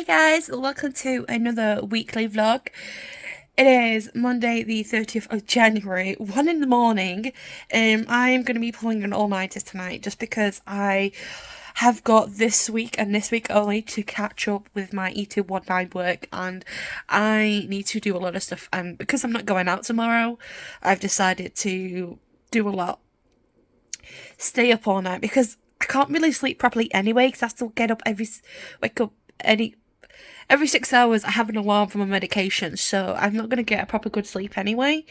guys, welcome to another weekly vlog. It is Monday the 30th of January, 1 in the morning. I'm going to be pulling an all-nighters tonight just because I have got this week and this week only to catch up with my E219 work, and I need to do a lot of stuff, and because I'm not going out tomorrow, I've decided to do a lot. Stay up all night because I can't really sleep properly anyway because I have to get up wake up every 6 hours. I have an alarm for my medication, so I'm not going to get a proper good sleep anyway.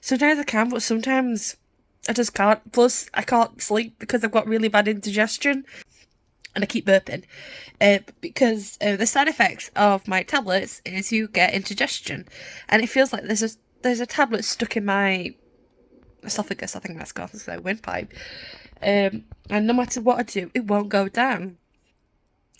Sometimes I can, but sometimes I just can't. Plus, I can't sleep because I've got really bad indigestion and I keep burping. Because the side effects of my tablets is you get indigestion, and it feels like there's a tablet stuck in my esophagus. I think that's called the windpipe. And no matter what I do, it won't go down.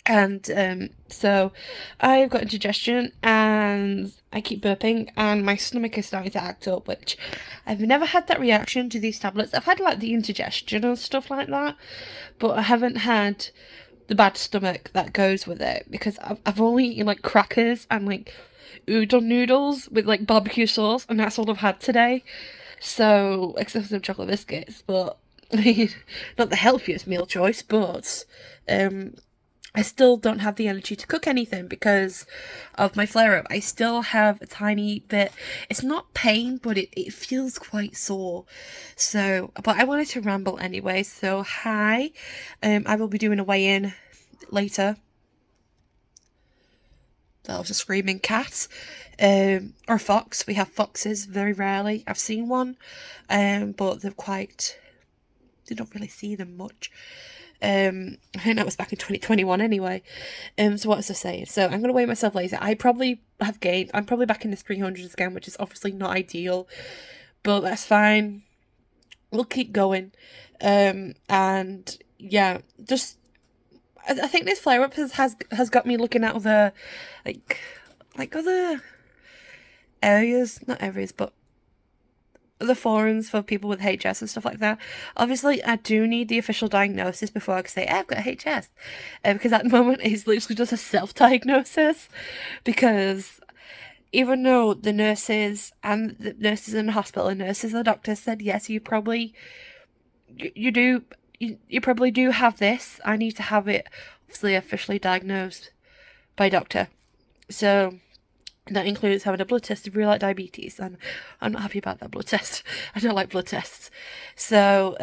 And so I've got indigestion and I keep burping and my stomach is starting to act up, which I've never had that reaction to these tablets. I've had like the indigestion and stuff like that, but I haven't had the bad stomach that goes with it because I've only eaten like crackers and like udon noodles with like barbecue sauce, and that's all I've had today. So, except for some chocolate biscuits, but I mean, not the healthiest meal choice, but I still don't have the energy to cook anything because of my flare-up. I still have a tiny bit, it's not pain, but it feels quite sore. So, but I wanted to ramble anyway, so hi. I will be doing a weigh-in later. That was a screaming cat. Or fox. We have foxes very rarely. I've seen one, but you don't really see them much. I think that was back in 2021 anyway. So what was I saying? So I'm going to weigh myself later. I probably have gained. I'm probably back in the 300s again, which is obviously not ideal, but that's fine. We'll keep going. And yeah, just I think this flare up has got me looking at other like other areas, not areas, but the forums for people with HS and stuff like that. Obviously, I do need the official diagnosis before I can say, I've got HS. Because at the moment, it's literally just a self-diagnosis. Because even though the nurses in the hospital, and nurses and doctors said, yes, you probably do have this, I need to have it obviously officially diagnosed by a doctor. So that includes having a blood test to rule out diabetes, and I'm not happy about that blood test. I don't like blood tests. So,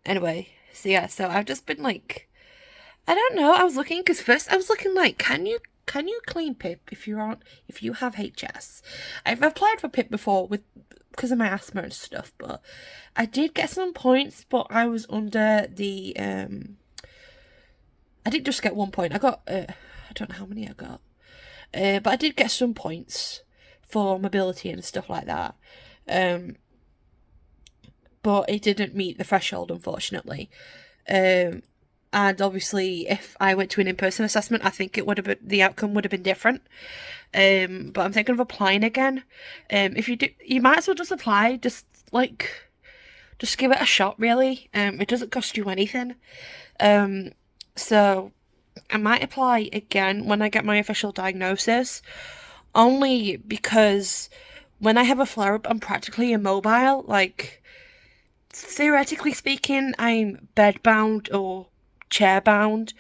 anyway, so I've just been like, I don't know, I was looking, because first I was looking like, can you claim PIP if you have HS? I've applied for PIP before because of my asthma and stuff, but I did get some points, but I was under the, I didn't just get 1 point, I got, I don't know how many I got. But I did get some points for mobility and stuff like that. But it didn't meet the threshold, unfortunately. And obviously, if I went to an in-person assessment, I think the outcome would have been different. But I'm thinking of applying again. If you do, you might as well just apply. Just give it a shot, really. It doesn't cost you anything. So I might apply again when I get my official diagnosis, only because when I have a flare-up, I'm practically immobile. Like, theoretically speaking, I'm bed-bound or chair-bound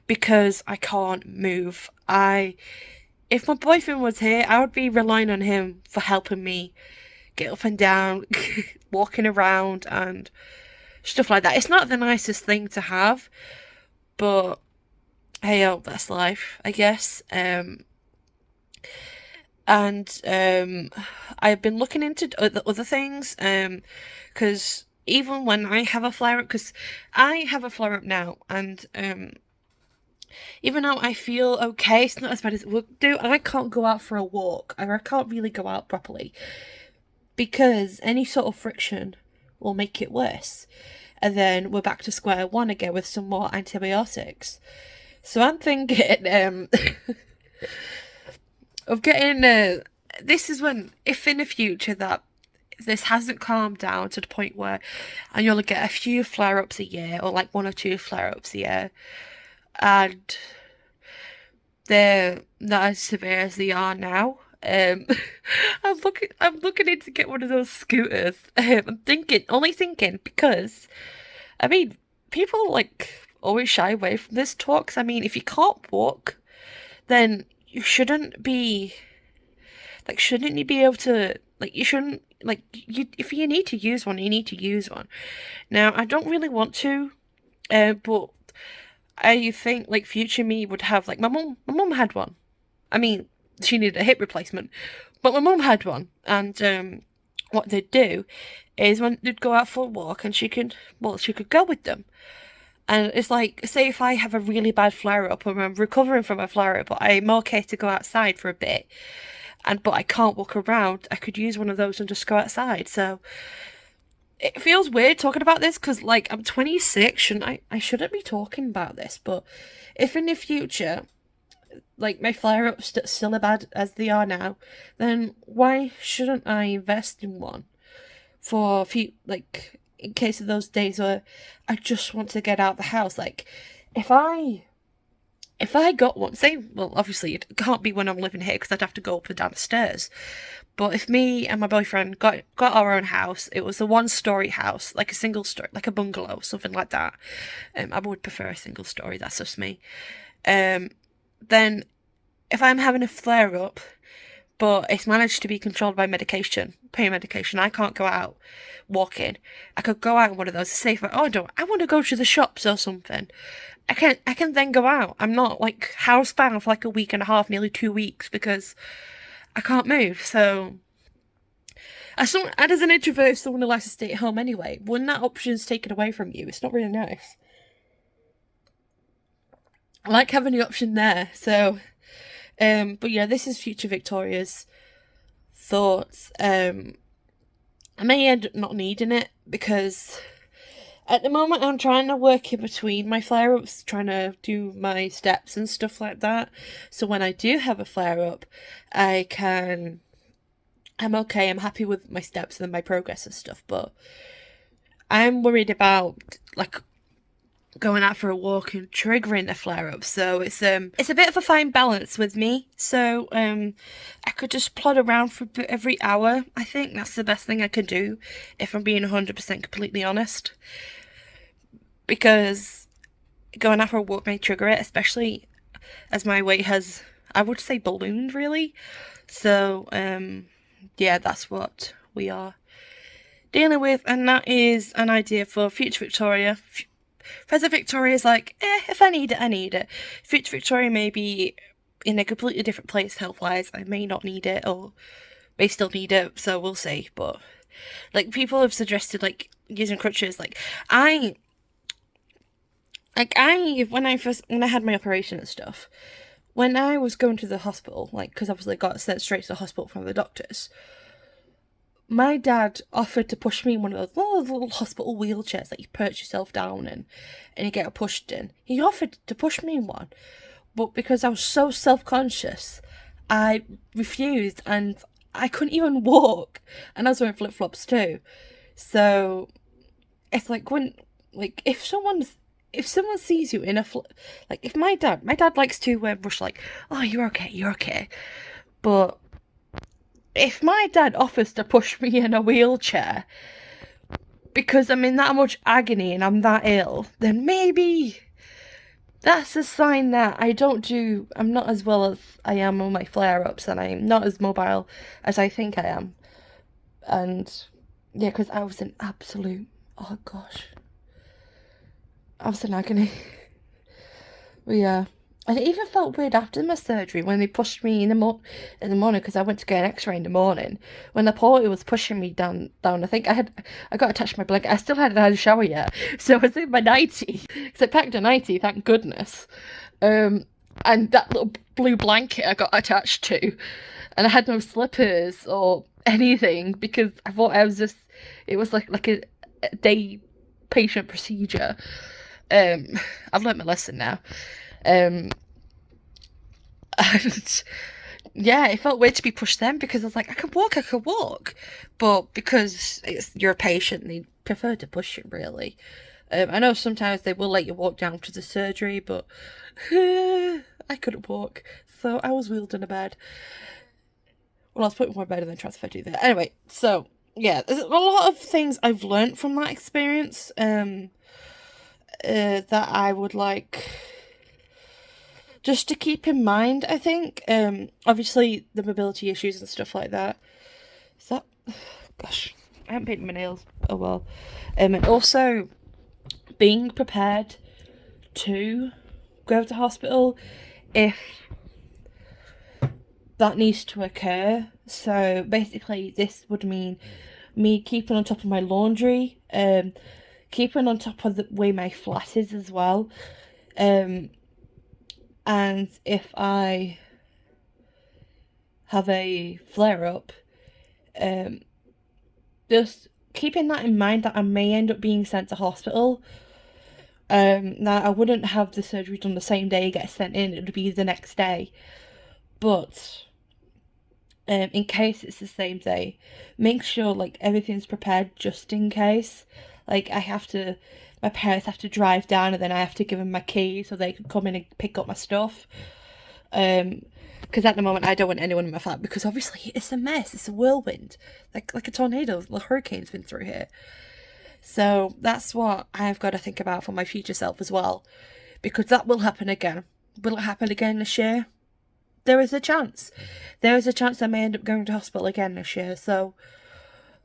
because I can't move. If my boyfriend was here, I would be relying on him for helping me get up and down, walking around and stuff like that. It's not the nicest thing to have, but hey, oh, that's life, I guess. And I've been looking into other things, because even when I have a flare-up, because I have a flare-up now, and even though I feel okay, it's not as bad as it would do, and I can't go out for a walk, or I can't really go out properly, because any sort of friction will make it worse. And then we're back to square one again with some more antibiotics. So I'm thinking of getting, this is when, if in the future that this hasn't calmed down to the point where and you'll get a few flare-ups a year, or like 1 or 2 flare-ups a year, and they're not as severe as they are now. I'm looking in to get one of those scooters. Only thinking because, I mean, people like always shy away from this talk. 'Cause, I mean, if you can't walk, then you shouldn't be shouldn't you be able to you shouldn't you if you need to use one, you need to use one. Now, I don't really want to, but I think like future me would have like my mum had one. I mean, she needed a hip replacement, but my mum had one, and what they'd do is when they'd go out for a walk, and she could go with them. And it's like, say if I have a really bad flare up, or I'm recovering from a flare up, but I'm okay to go outside for a bit, but I can't walk around, I could use one of those and just go outside. So it feels weird talking about this because, like, I'm 26. I shouldn't be talking about this, but if in the future, like, my flare ups still as bad as they are now, then why shouldn't I invest in one for in case of those days where I just want to get out of the house? Like, if I got one, say, well, obviously it can't be when I'm living here because I'd have to go up and down the stairs. But if me and my boyfriend got our own house, it was a 1-story house, like a single story, like a bungalow, something like that. I would prefer a single story. That's just me. Then, if I'm having a flare up, but it's managed to be controlled by pain medication, I can't go out walking. I could go out in one of those. Say, I want to go to the shops or something. I can then go out. I'm not like housebound for like a week and a half, nearly 2 weeks, because I can't move. So, as an introvert, someone who likes to stay at home anyway, when that option's taken away from you, it's not really nice. I like having the option there. So, but yeah, this is future Victoria's thoughts. I may end up not needing it because at the moment I'm trying to work in between my flare-ups, trying to do my steps and stuff like that. So when I do have a flare-up, I'm okay, I'm happy with my steps and my progress and stuff, but I'm worried about, like, going out for a walk and triggering a flare-up. So it's a bit of a fine balance with me. So I could just plod around for every hour. I think that's the best thing I could do, if I'm being 100% completely honest. Because going out for a walk may trigger it, especially as my weight has, I would say, ballooned really. So yeah, that's what we are dealing with, and that is an idea for future Victoria. Present Victoria is like, if I need it, I need it. Future Victoria may be in a completely different place health-wise. I may not need it, or may still need it, so we'll see. But, like, people have suggested, like, using crutches. When I had my operation and stuff, when I was going to the hospital, like, because obviously I got sent straight to the hospital from the doctors, my dad offered to push me in one of those little hospital wheelchairs that you perch yourself down in and you get pushed in. He offered to push me in one, but because I was so self-conscious, I refused, and I couldn't even walk, and I was wearing flip-flops too. So it's like, if someone sees you in if my dad likes to brush, like, oh, you're okay, but if my dad offers to push me in a wheelchair because I'm in that much agony and I'm that ill, then maybe that's a sign that I'm not as well as I am on my flare-ups, and I'm not as mobile as I think I am. And yeah, because I was in absolute, oh gosh, I was in agony. But yeah. And it even felt weird after my surgery when they pushed me in the morning, because I went to get an X-ray in the morning. When the porter was pushing me down, I think I got attached to my blanket. I still hadn't had a shower yet, so I was in my nightie, because I packed a nightie, thank goodness. And that little blue blanket I got attached to, and I had no slippers or anything because I thought it was like a day patient procedure. I've learnt my lesson now. And yeah, it felt weird to be pushed then, because I was like, I could walk, but because you're a patient, they prefer to push you really. I know sometimes they will let you walk down to the surgery, but I couldn't walk, so I was wheeled in a bed. Well, I was put in my bed and then transferred to there. Anyway, so yeah, there's a lot of things I've learnt from that experience that I would like just to keep in mind, I think. Obviously, the mobility issues and stuff like that. Is that... Gosh, I haven't painted my nails. Oh well. And also, being prepared to go to hospital if that needs to occur. So basically, this would mean me keeping on top of my laundry, keeping on top of the way my flat is as well. And if I have a flare up, just keeping that in mind that I may end up being sent to hospital. Now, I wouldn't have the surgery done the same day, get sent in, it would be the next day. But in case it's the same day, make sure like everything's prepared just in case. Like my parents have to drive down and then I have to give them my key so they can come in and pick up my stuff. Because at the moment I don't want anyone in my flat because obviously it's a mess, it's a whirlwind, like a tornado, the hurricane's been through here. So that's what I've got to think about for my future self as well, because that will happen again. Will it happen again this year? There is a chance. There is a chance I may end up going to hospital again this year, so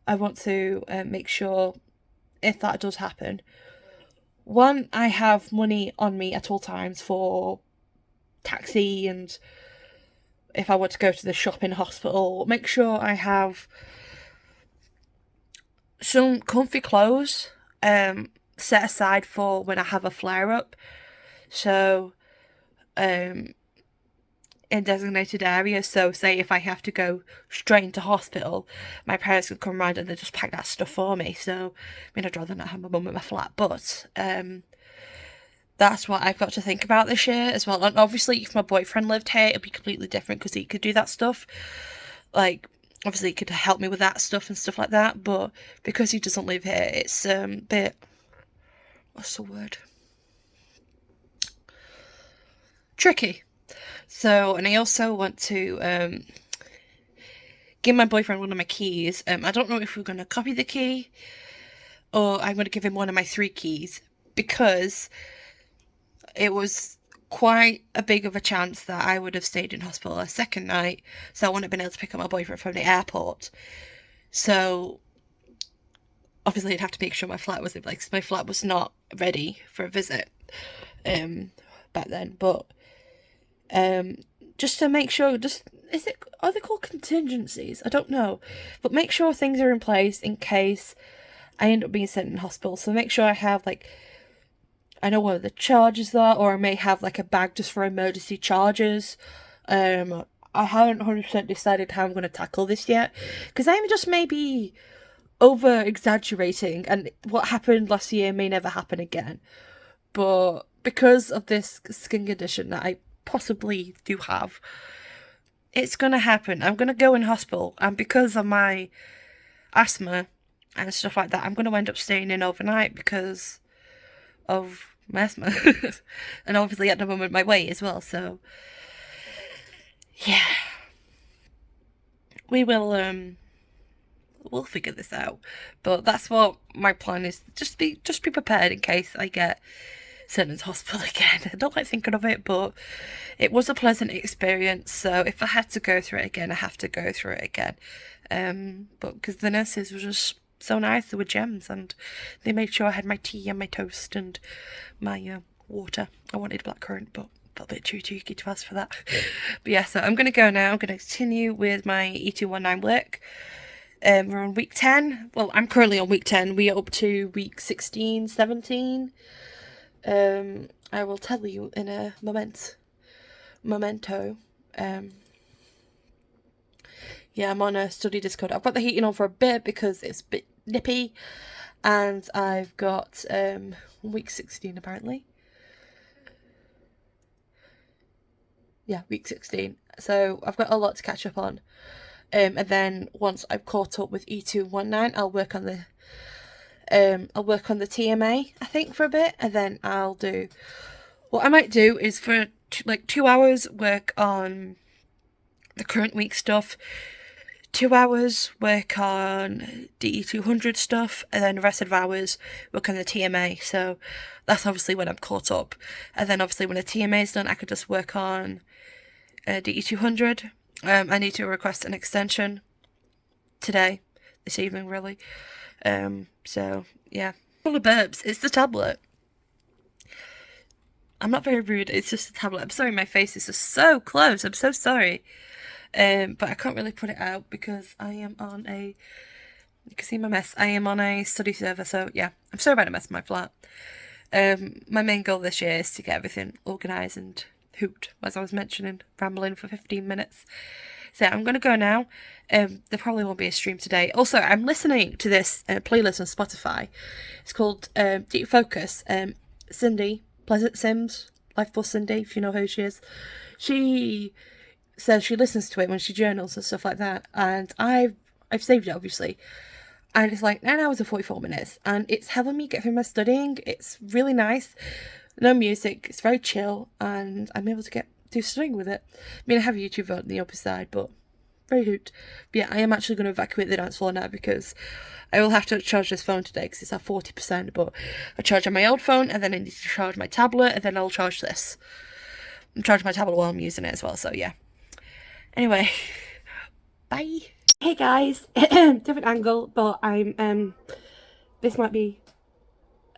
I want to make sure if that does happen, one, I have money on me at all times for taxi and if I want to go to the shop in hospital, make sure I have some comfy clothes set aside for when I have a flare up. So in designated areas, so say if I have to go straight into hospital, my parents can come round and they just pack that stuff for me. So I mean, I'd rather not have my mum at my flat, but that's what I've got to think about this year as well. And obviously if my boyfriend lived here, it'd be completely different because he could do that stuff. Like, obviously he could help me with that stuff and stuff like that, but because he doesn't live here, it's a bit, what's the word, tricky. So, and I also want to give my boyfriend one of my keys. I don't know if we're going to copy the key or I'm going to give him one of my 3 keys, because it was quite a big of a chance that I would have stayed in hospital a second night, so I wouldn't have been able to pick up my boyfriend from the airport. So obviously I'd have to make sure my flat was in place. My flat was not ready for a visit back then, but just to make sure, are they called contingencies? I don't know, but make sure things are in place in case I end up being sent in hospital. So make sure I have I know what the charges are, or I may have a bag just for emergency charges. I haven't 100% decided how I'm going to tackle this yet, because I'm just maybe over exaggerating, and what happened last year may never happen again. But because of this skin condition that I possibly do have, it's going to happen. I'm going to go in hospital, and because of my asthma and stuff like that, I'm going to end up staying in overnight because of my asthma. And obviously at the moment my weight as well, so yeah, we will we'll figure this out. But that's what my plan is. Just be prepared in case I get sent into hospital again. I don't like thinking of it, but it was a pleasant experience, so if I had to go through it again, I have to go through it again. But because the nurses were just so nice, they were gems, and they made sure I had my tea and my toast and my water. I wanted blackcurrant, but a bit too cheeky to ask for that. But yeah, so I'm going to go now. I'm going to continue with my E219 work. We're on week 10. Well, I'm currently on week 10. We are up to week 16, 17. I will tell you in a memento. Yeah, I'm on a study Discord. I've got the heating on for a bit because it's a bit nippy, and I've got week 16 apparently. Yeah, week 16. So I've got a lot to catch up on. And then once I've caught up with E219, I'll work on the I'll work on the TMA, I think, for a bit, and then I'll do... What I might do is for like 2 hours work on the current week stuff, 2 hours work on DE200 stuff, and then the rest of the hours work on the TMA. So that's obviously when I'm caught up. And then obviously when the TMA is done, I could just work on DE200. I need to request an extension today, this evening really. So yeah. Full of burps, it's the tablet. I'm not very rude, it's just a tablet. I'm sorry, my face is just so close, I'm so sorry. But I can't really put it out because I am on a... You can see my mess. I am on a study server, so yeah. I'm sorry about the mess in my flat. My main goal this year is to get everything organised and hooped, as I was mentioning, rambling for 15 minutes. So I'm going to go now. There probably won't be a stream today. Also, I'm listening to this playlist on Spotify. It's called Deep Focus. Cindy, Pleasant Sims, Life Plus Cindy, if you know who she is. She says she listens to it when she journals and stuff like that. And I've saved it, obviously. And it's like 9 hours and 44 minutes. And it's helping me get through my studying. It's really nice. No music. It's very chill. And I'm able to do studying with it. I mean, I have YouTube on the upper side, but very hoot. But yeah, I am actually going to evacuate the dance floor now because I will have to charge this phone today because it's at 40%. But I charge on my old phone and then I need to charge my tablet and then I'll charge this. I'm charging my tablet while I'm using it as well, so yeah. Anyway, bye. Hey guys, different angle, but I'm, this might be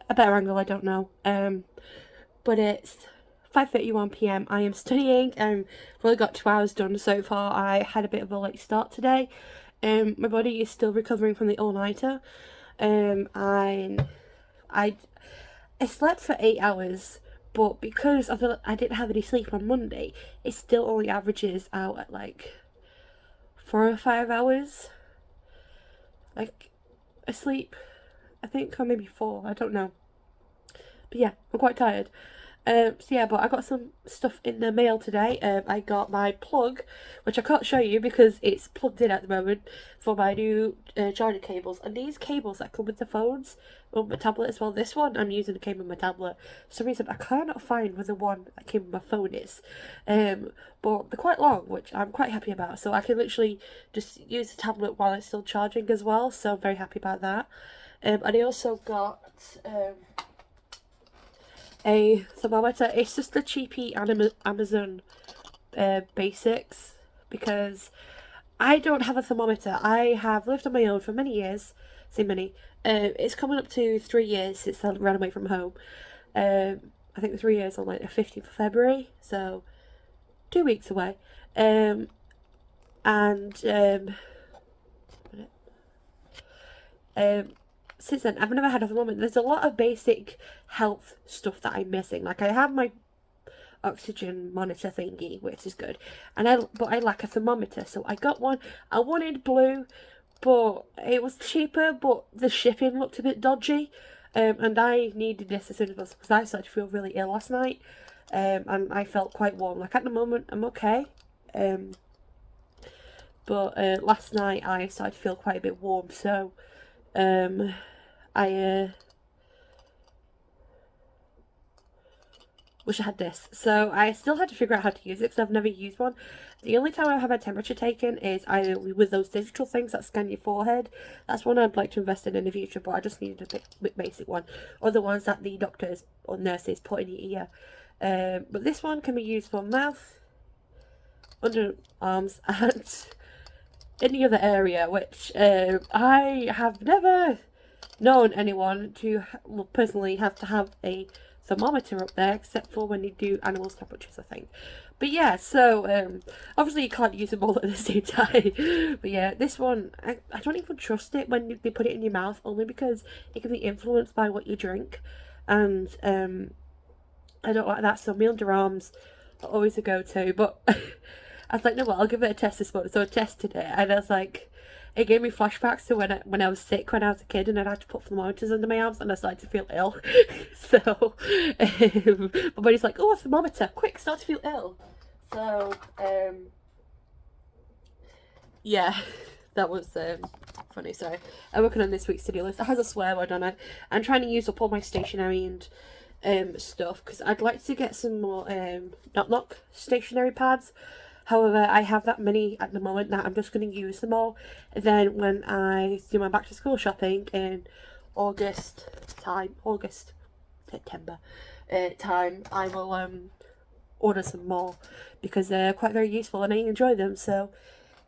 a better angle, I don't know. But it's 5:31 PM. I am studying. I've only got 2 hours done so far. I had a bit of a late start today. My body is still recovering from the all-nighter. And I slept for 8 hours, but because I didn't have any sleep on Monday, it still only averages out at like 4 or 5 hours, like, asleep, I think, or maybe 4, I don't know. But yeah, I'm quite tired. So yeah, but I got some stuff in the mail today. I got my plug, which I can't show you because it's plugged in at the moment, for my new charger cables. And these cables that come with the phones, on my tablet as well, this one I'm using came with my tablet. For some reason I cannot find where the one that came with my phone is. But they're quite long, which I'm quite happy about. So I can literally just use the tablet while it's still charging as well. So I'm very happy about that. And I also got a thermometer. It's just the cheapy Amazon basics, because I don't have a thermometer. I have lived on my own for many years. Say many. It's coming up to 3 years since I ran away from home. I think 3 years on like the 15th of February, so 2 weeks away. Since then, I've never had a thermometer. There's a lot of basic health stuff that I'm missing. Like, I have my oxygen monitor thingy, which is good, but I lack a thermometer, so I got one. I wanted blue, but it was cheaper, but the shipping looked a bit dodgy, and I needed this as soon as possible because I started to feel really ill last night, and I felt quite warm. Like, at the moment, I'm okay, but last night I started to feel quite a bit warm, so I wish I had this. So I still had to figure out how to use it because I've never used one. The only time I've had my temperature taken is either with those digital things that scan your forehead. That's one I'd like to invest in the future, but I just needed a bit basic one. Or the ones that the doctors or nurses put in your ear. But this one can be used for mouth, underarms, and any other area, which I have never known anyone to personally have to have a thermometer up there, except for when they do animals' temperatures, I think. But yeah, so obviously you can't use them all at the same time. But yeah, this one, I don't even trust it when they put it in your mouth, only because it can be influenced by what you drink, and I don't like that. So my underarms are always a go-to, but I was like, no, well, I'll give it a test this morning. So I tested it, and I was like, it gave me flashbacks to when I was sick when I was a kid, and I had to put thermometers under my arms, and I started to feel ill. So my body's like, oh, a thermometer, quick, start to feel ill. So yeah, That was funny. Sorry, I'm working on this week's to-do list. It has a swear word on it. I'm trying to use up all my stationery and stuff because I'd like to get some more knock stationery pads. However, I have that many at the moment that I'm just going to use them all. And then when I do my back to school shopping in August, September time, I will order some more because they're quite very useful and I enjoy them. So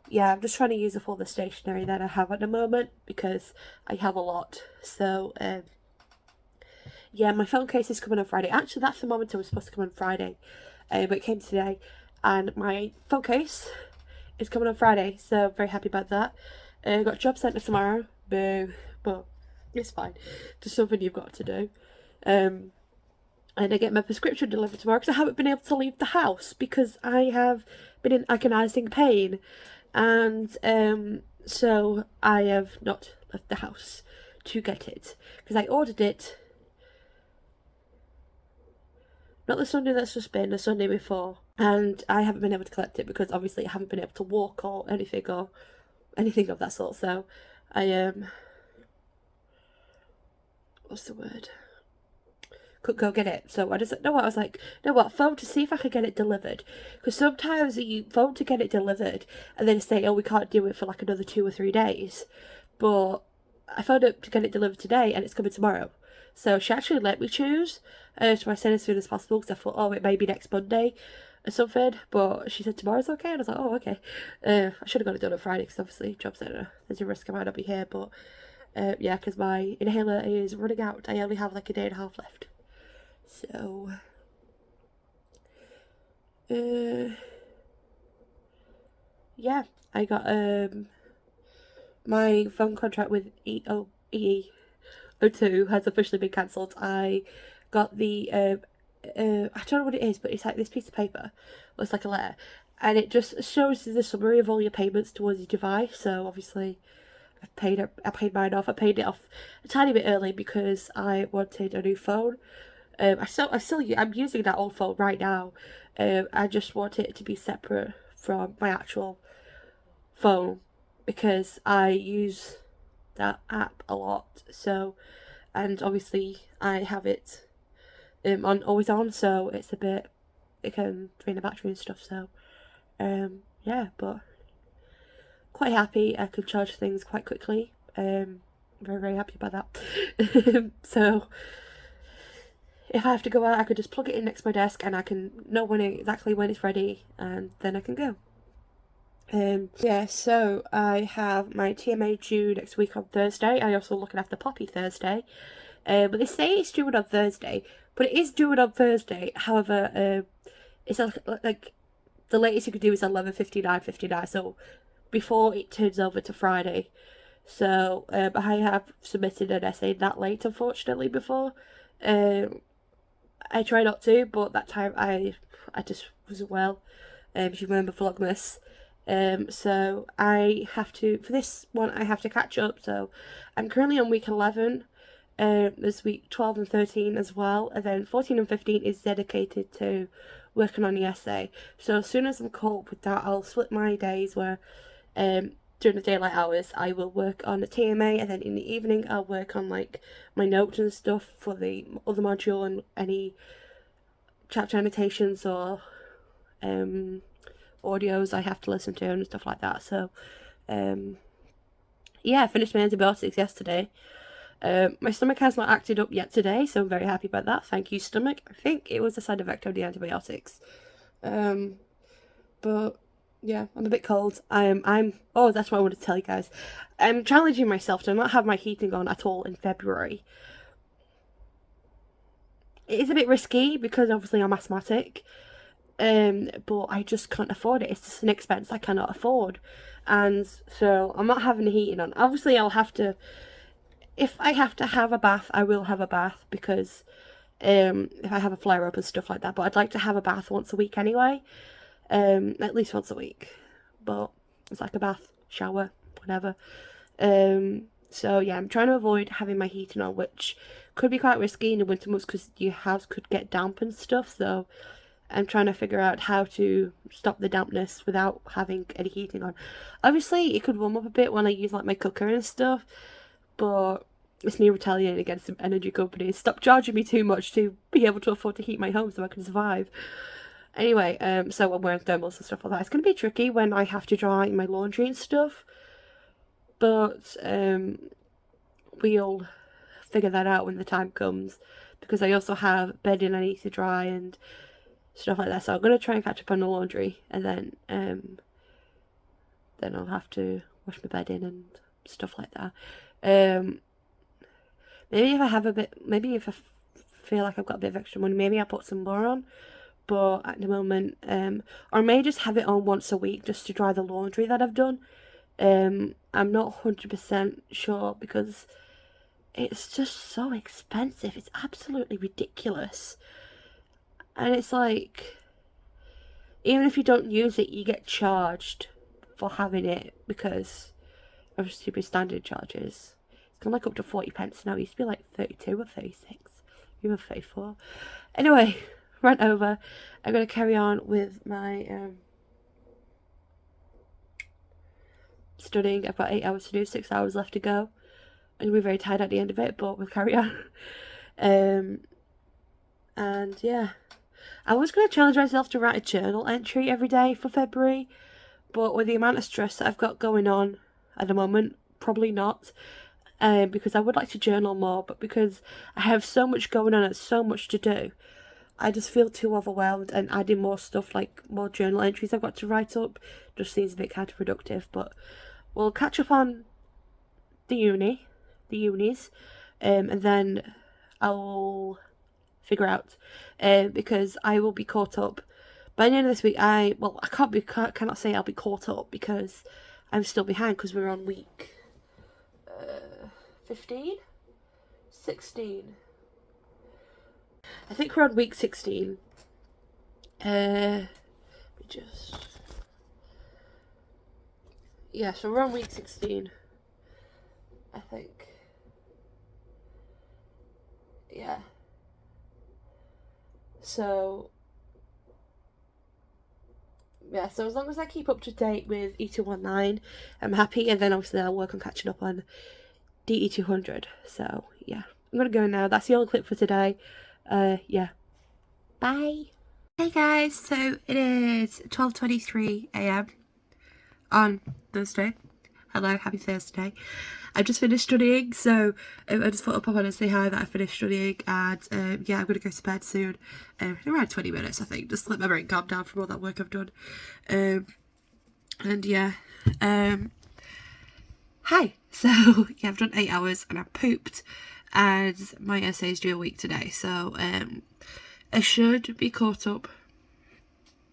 yeah, I'm just trying to use up all the stationery that I have at the moment because I have a lot. So yeah, my phone case is coming on Friday. Actually, that thermometer was supposed to come on Friday, but it came today. And my phone case is coming on Friday, so I'm very happy about that. Got a job centre tomorrow. Boo. But it's fine. Just something you've got to do. And I get my prescription delivered tomorrow because I haven't been able to leave the house because I have been in agonising pain. And so I have not left the house to get it because I ordered it not the Sunday that's just been, the Sunday before, and I haven't been able to collect it because obviously I haven't been able to walk or anything of that sort. So I what's the word? Could go get it. So I just know what I was like, know what, phone to see if I could get it delivered. Because sometimes you phone to get it delivered and then say, oh, we can't do it for like another 2 or 3 days. But I phoned up to get it delivered today and it's coming tomorrow. So she actually let me choose. So I said as soon as possible because I thought, oh, it may be next Monday or something. But she said tomorrow's okay. And I was like, oh, okay. I should have got it done on Friday because obviously job centre, there's a risk I might not be here. But yeah, because my inhaler is running out. I only have like a day and a half left. So, yeah, I got my phone contract with EE02 has officially been cancelled. I got the I don't know what it is, but it's like this piece of paper. It's like a letter, and it just shows the summary of all your payments towards your device. So obviously, I paid mine off. I paid it off a tiny bit early because I wanted a new phone. I'm using that old phone right now. I just want it to be separate from my actual phone because I use that app a lot. So, and obviously I have it on always on, so it can drain the battery and stuff. So, yeah, but quite happy. I can charge things quite quickly. Very very happy about that. So. If I have to go out, I could just plug it in next to my desk and I can know exactly when it's ready and then I can go. Yeah, so I have my TMA due next week on Thursday. I also looking after Poppy Thursday. But they say it's due on Thursday, but it is due on Thursday. However, it's like the latest you could do is 11:59:59. So before it turns over to Friday. So I have submitted an essay that late, unfortunately, before. I try not to, but that time I just wasn't well. If you remember Vlogmas. So I have to, for this one, I have to catch up. So I'm currently on week 11. There's week 12 and 13 as well. And then 14 and 15 is dedicated to working on the essay. So as soon as I'm caught up with that, I'll split my days where during the daylight hours I will work on the TMA, and then in the evening I'll work on like my notes and stuff for the other module and any chapter annotations or audios I have to listen to and stuff like that. So yeah, I finished my antibiotics yesterday. My stomach has not acted up yet today, so I'm very happy about that. Thank you, stomach. I think it was a side effect of the antibiotics. But yeah, I'm a bit cold. Oh, that's what I wanted to tell you guys. I'm challenging myself to not have my heating on at all in February. It is a bit risky because obviously I'm asthmatic. But I just can't afford it. It's just an expense I cannot afford. And so I'm not having the heating on. Obviously I'll have to, if I have to have a bath, I will have a bath because if I have a flare up and stuff like that. But I'd like to have a bath once a week anyway. At least once a week. But it's like a bath, shower, whatever. So yeah, I'm trying to avoid having my heating on, which could be quite risky in the winter months because your house could get damp and stuff. So I'm trying to figure out how to stop the dampness without having any heating on. Obviously, it could warm up a bit when I use like my cooker and stuff, but it's me retaliating against some energy companies. Stop charging me too much to be able to afford to heat my home so I can survive. Anyway, so I'm wearing thermals and stuff like that. It's going to be tricky when I have to dry my laundry and stuff, but we'll figure that out when the time comes, because I also have bedding I need to dry and stuff like that. So I'm gonna try and catch up on the laundry, and then I'll have to wash my bedding and stuff like that. Maybe if I have a bit, maybe if I feel like I've got a bit of extra money, maybe I'll put some more on. But at the moment, or I may just have it on once a week just to dry the laundry that I've done. I'm not 100% sure because it's just so expensive. It's absolutely ridiculous. And it's like, even if you don't use it, you get charged for having it because of stupid standard charges. It's gone like up to 40 pence now. It used to be like 32 or 36, even 34. Anyway, rant over. I'm going to carry on with my studying. I've got 8 hours to do, 6 hours left to go. I'm going to be very tired at the end of it, but we'll carry on. And yeah, I was going to challenge myself to write a journal entry every day for February, but with the amount of stress that I've got going on at the moment, probably not. Because I would like to journal more, but because I have so much going on and so much to do, I just feel too overwhelmed, and adding more stuff, like more journal entries I've got to write up, just seems a bit counterproductive. But we'll catch up on the unis, and then I'll figure out, because I will be caught up by the end of this week. Cannot say I'll be caught up because I'm still behind, because we're on week 15, 16. I think we're on week 16. So we're on week 16, I think. Yeah. So as long as I keep up to date with E219, I'm happy, and then obviously I'll work on catching up on DE200. So yeah, I'm gonna go now. That's the only clip for today. Yeah. Bye. Hey guys, so it is 12:23 a.m. on Thursday. Hello, happy Thursday. I just finished studying, so I just thought I'd pop on and say hi that I finished studying, and yeah, I'm going to go to bed soon, in around 20 minutes I think, just to let my brain calm down from all that work I've done. And yeah, hi. So yeah, I've done 8 hours and I pooped, and my essay is due a week today, so I should be caught up.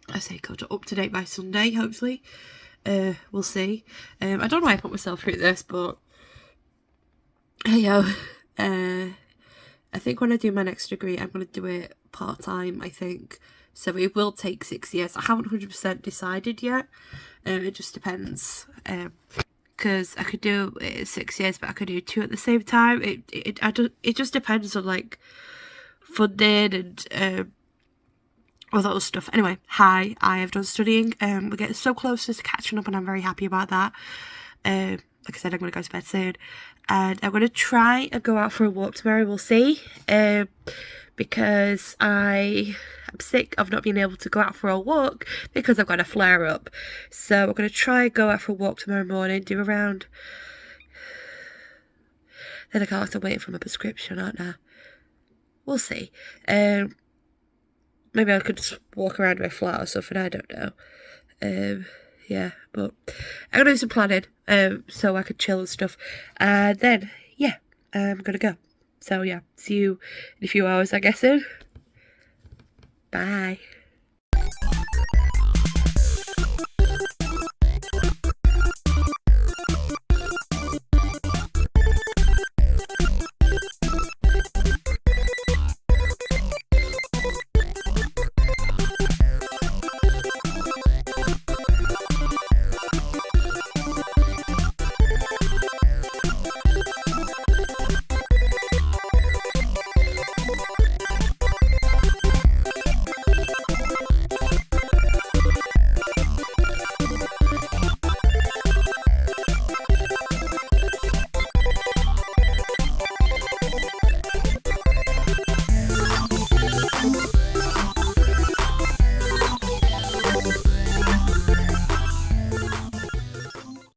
I say caught up to date by Sunday, hopefully. We'll see. I don't know why I put myself through this, but hey yo. I think when I do my next degree, I'm going to do it part-time, I think. So it will take 6 years. I haven't 100% decided yet. It just depends. Because I could do it 6 years, but I could do 2 at the same time. It just depends on like funding and all that other stuff. Anyway, hi, I have done studying. We're getting so close to catching up, and I'm very happy about that. Like I said, I'm going to go to bed soon, and I'm going to try and go out for a walk tomorrow. We'll see, because I am sick of not being able to go out for a walk because I've got a flare up. So I'm going to try and go out for a walk tomorrow morning, do around. Then I can't stop waiting for my prescription, aren't I? We'll see. Maybe I could just walk around my flat or something, I don't know. Yeah, but I'm gonna do some planning, so I could chill and stuff. And then, yeah, I'm gonna go. So yeah, see you in a few hours, I guess. Bye.